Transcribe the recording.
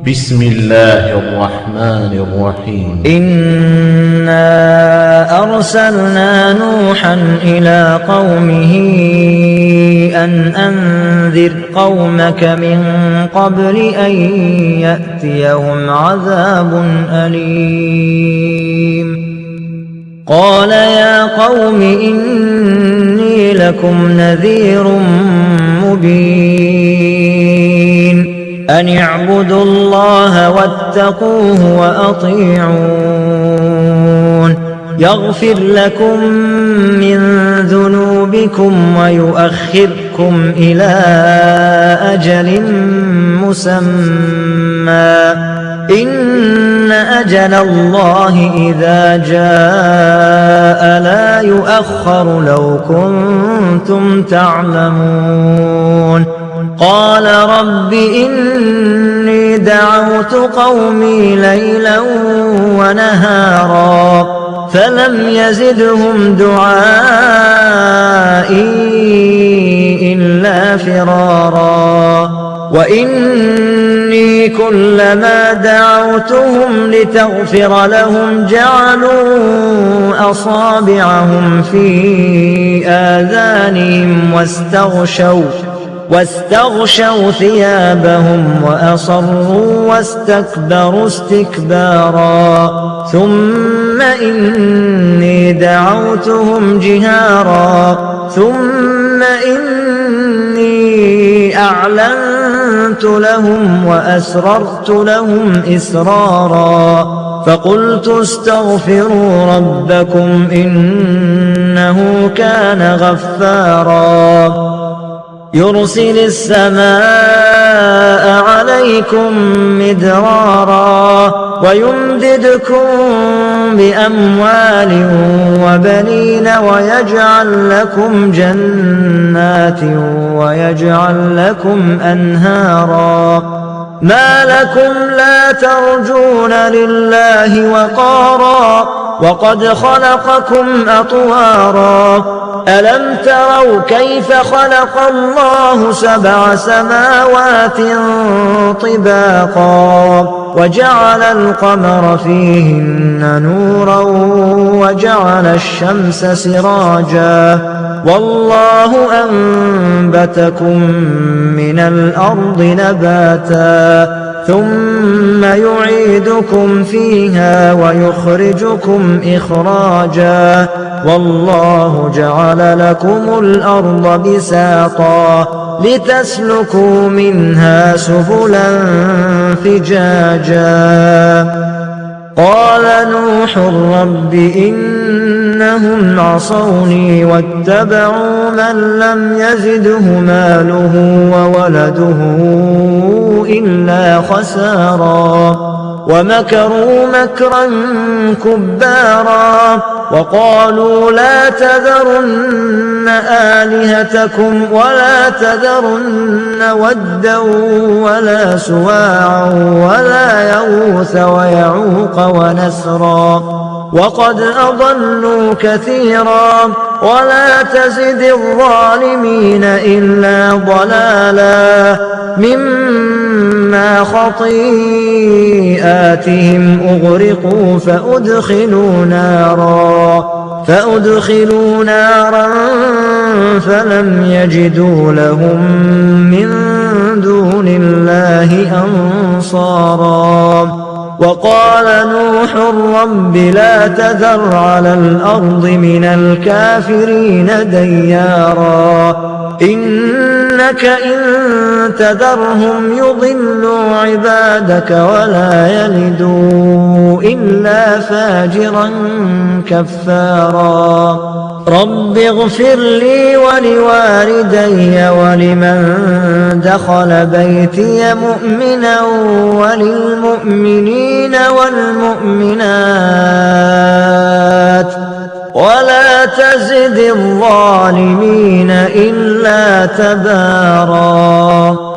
بسم الله الرحمن الرحيم إنا أرسلنا نوحا إلى قومه أن أنذر قومك من قبل أن يأتيهم عذاب أليم قال يا قوم إني لكم نذير مبين أن اعبدوا الله واتقوه وأطيعون يغفر لكم من ذنوبكم ويؤخركم إلى أجل مسمى إن أجل الله إذا جاء لا يؤخر لو كنتم تعلمون قال رب إني دعوت قومي ليلا ونهارا فلم يزدهم دعائي إلا فرارا وإني كلما دعوتهم لتغفر لهم جعلوا أصابعهم في آذانهم واستغشوا ثيابهم وأصروا واستكبروا استكبارا ثم إني دعوتهم جهارا ثم إني أعلنت لهم وأسررت لهم إسرارا فقلت استغفروا ربكم إنه كان غفارا يرسل السماء عليكم مدرارا ويمددكم بأموال وبنين ويجعل لكم جنات ويجعل لكم أنهارا ما لكم لا ترجون لله وقارا وقد خلقكم أطوارا ألم تروا كيف خلق الله 7 سماوات طباقا وجعل القمر فيهن نورا وجعل الشمس سراجا والله أنبتكم من الأرض نباتا ثم يعيدكم فيها ويخرجكم إخراجا والله جعل لكم الأرض بساطا لتسلكوا منها سبلا فجاجا قال نوح رب إنهم عصوني واتبعوا من لم يزده ماله وولده إلا خسارا ومكروا مكرا كبارا وقالوا لا تذرن آلهتكم ولا تذرن ودا ولا سواعا ولا يغوث ويعوق ونسرا وقد أضلوا كثيرا ولا تزد الظالمين إلا ضلالا مما خطيئاتهم أغرقوا فأدخلوا نارا فلم يجدوا لهم من دون الله أنصارا وقال نوح رب لا تذر على الأرض من الكافرين ديارا إنك إن تذرهم يضلوا عبادك ولا يلدوا إلا فاجرا كفارا رب اغفر لي ولوالدي ولمن دخل بيتي مؤمنا وللمؤمنين والمؤمنات ولا تزد الظالمين إلا تبارا